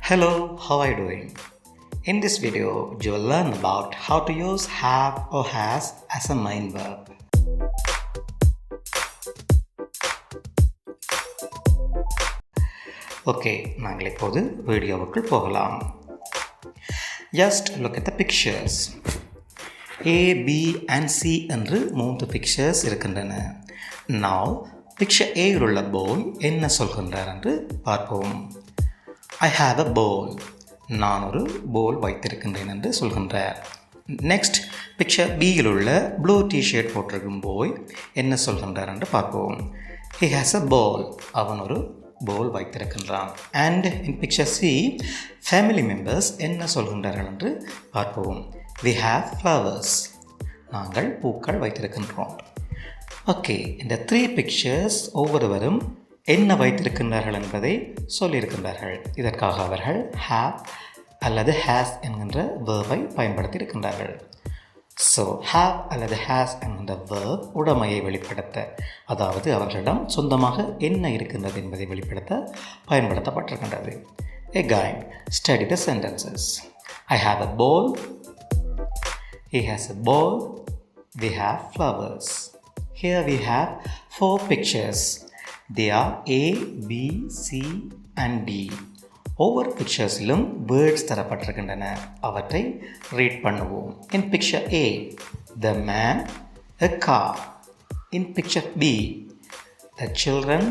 Hello, how are you doing? In this video, you will learn about how to use have or has as a main verb. Okay, நாங்கள் இப்போது வீடியோவுக்குள் போகலாம். Just look at the pictures. A, B and C என்று 3 pictures இருக்கின்றன. Now, picture A இல் உள்ள boy என்ன சொல்கின்றார் என்று பார்ப்போம். I have a ball. நான் ஒரு ball வைத்திருக்கின்றேன் என்று சொல்கின்றார். நெக்ஸ்ட் பிக்சர் பியில் உள்ள ப்ளூ டிஷர்ட் போட்டிருக்கும் போய் என்ன சொல்கின்றார் என்று பார்ப்போம். He has a ball. அவன் ஒரு போல் வைத்திருக்கின்றான். And in picture C family members என்ன சொல்கின்றார்கள் என்று பார்ப்போம். We have flowers. நாங்கள் பூக்கள் வைத்திருக்கின்றோம். ஓகே, இந்த 3 பிக்சர்ஸ் ஒவ்வொருவரும் என்ன வைத்திருக்கின்றார்கள் என்பதை சொல்லியிருக்கின்றார்கள். இதற்காக அவர்கள் have அல்லது has என்கின்ற வேர்பை பயன்படுத்தி இருக்கின்றார்கள். ஸோ have அல்லது has என்கின்ற வேர்ப் உடைமையை வெளிப்படுத்த, அதாவது அவர்களிடம் சொந்தமாக என்ன இருக்கின்றது என்பதை வெளிப்படுத்த பயன்படுத்தப்பட்டிருக்கின்றது. Again, study the sentences. I have a ball. He has a ball. We have flowers. Here we have 4 pictures. They are A, B, C and D. ஒவ்வொரு பிக்சர்ஸிலும் வேர்ட்ஸ் தரப்பட்டிருக்கின்றன. அவற்றை ரீட் பண்ணுவோம். In picture A, the man, a car. In picture B, the children,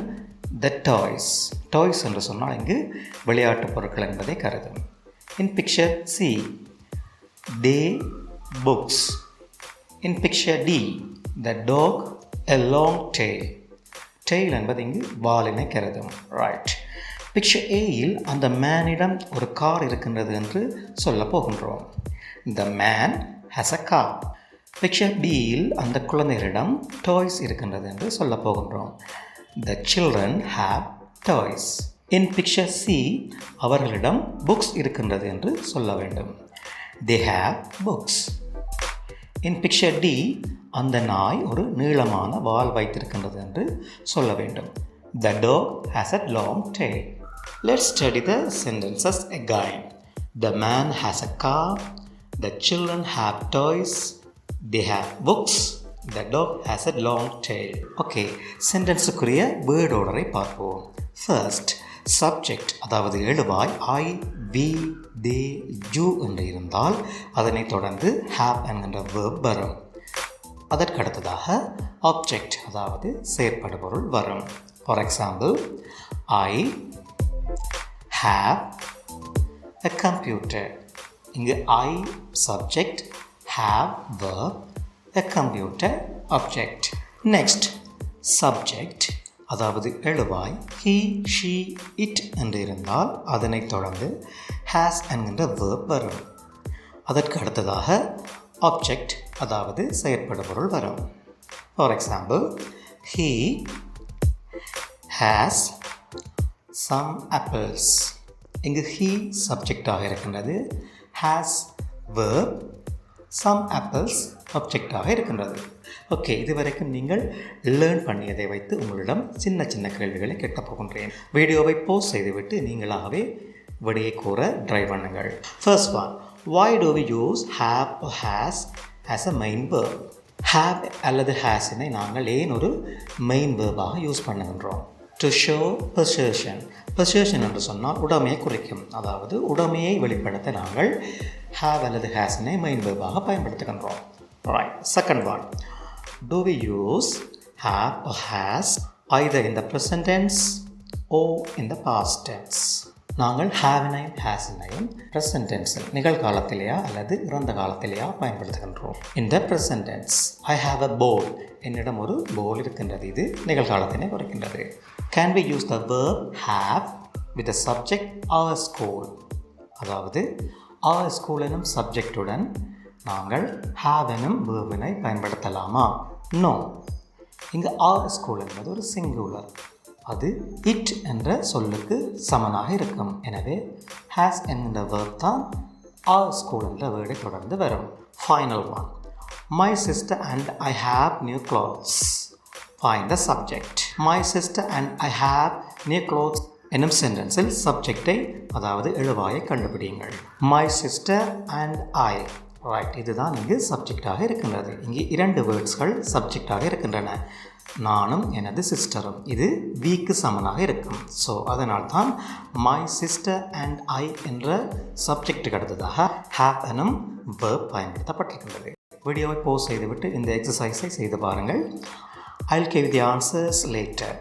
the toys. Toys என்று சொன்னால் இங்கு விளையாட்டு பொருட்கள் என்பதை கருதும். In picture C, they, books. In picture D, the dog, a long tail. Tail என்பது இங்கு வாலினை கருதும். ரைட். பிக்சர் ஏயில் அந்த மேனிடம் ஒரு கார் இருக்கின்றது என்று சொல்ல போகின்றோம். The man has a car. Picture பியில் அந்த குழந்தைகளிடம் டாய்ஸ் இருக்கின்றது என்று சொல்ல போகின்றோம். The children have toys. In picture C அவர்களிடம் புக்ஸ் இருக்கின்றது என்று சொல்ல வேண்டும். They have books. In picture D அந்த நாய் ஒரு நீளமான வால் வைத்திருக்கின்றது என்று சொல்ல வேண்டும். The dog has a long tail. Let's study the sentences again. The man has a car. The children have toys. They have books. The dog has a long tail. Okay, sentenceக்குரிய word order-ஐ பார்ப்போம். First, subject, அதாவது எழுவாய் I, we, they, you என்று இருந்தால் அதனை தொடர்ந்து have என்கின்ற verb வரும். அதற்கு அடுத்ததாக ஆப்ஜெக்ட், அதாவது செயற்படுபொருள் வரும். For example, I have a computer. இங்கு I subject, have verb, a computer object. Next, subject அதாவது எழுவாய் he, she, it என்று இருந்தால் அதனை தொடர்ந்து has என்கின்ற verb வரும். அதற்கு அடுத்ததாக ஆப்ஜெக்ட் அதாவது செயற்படுபொருள் வரும். For example, he has some apples. இங்கு he சப்ஜெக்டாக இருக்கின்றது, has verb, some apples ஆப்ஜெக்டாக இருக்கின்றது. ஓகே, இதுவரைக்கும் நீங்கள் லேர்ன் பண்ணியதை வைத்து உங்களிடம் சின்ன சின்ன கேள்விகளை கேட்கப் போகின்றேன். வீடியோவை போஸ்ட் செய்துவிட்டு நீங்களாகவே விடையை கூற ட்ரை பண்ணுங்கள். First one, why do we use have or has as a main verb? have அல்லது hasனை நாங்கள் ஏன் ஒரு மெயின் வேர்பாக யூஸ் பண்ணுகின்றோம்? to show possession. possession என்று சொன்னால் உடைமையை குறிக்கும், அதாவது உடைமையை வெளிப்படுத்த நாங்கள் have அல்லது hasனை மெயின் வேர்பாக பயன்படுத்துகின்றோம். Right. Second one, do we use have or has either in the present tense or in the past tense? நாங்கள் ஹாவினையும் ஹேஸினையும் ப்ரெசன்ட் டென்ஸில் நிகழ்காலத்திலேயா அல்லது இறந்த காலத்திலேயா பயன்படுத்துகின்றோம். In the present tense, I have a ball. என்னிடம் ஒரு போல் இருக்கின்றது. இது நிகழ்காலத்தினை குறிக்கின்றது. Can we use the verb have with the subject our school? அதாவது அவர் ஸ்கூல் எனும் சப்ஜெக்டுடன் நாங்கள் ஹாவ் எனும் வேர்பினை பயன்படுத்தலாமா? நோ. இங்கு அவர் ஸ்கூல் என்பது ஒரு சிங்குலர், அது இட் என்ற சொல்லுக்கு சமனாக இருக்கும். எனவே ஹேஸ் என்கின்ற வேர்ப் தான் our school என்ற வேர்டை தொடர்ந்து வரும். Final one, my sister and I have new clothes. Find the subject. My sister and I have new clothes என்னும் சென்டென்ஸில் சப்ஜெக்டை அதாவது எழுவாயை கண்டுபிடியுங்கள். My sister and I. Right, இதுதான் இங்கு சப்ஜெக்டாக இருக்கின்றது. இங்கே 2 வேர்ட்ஸ்கள் சப்ஜெக்டாக இருக்கின்றன. நானும் எனது சிஸ்டரும். இது வீக்கு சமனாக இருக்கும். ஸோ அதனால் தான் மை சிஸ்டர் அண்ட் ஐ என்ற சப்ஜெக்டுக்கு அடுத்ததாக ஹேவ் எனும் verb பயன்படுத்தப்பட்டிருக்கின்றது. வீடியோவை போஸ் செய்துவிட்டு இந்த எக்ஸசைஸை செய்து பாருங்கள். I'll give the answers later.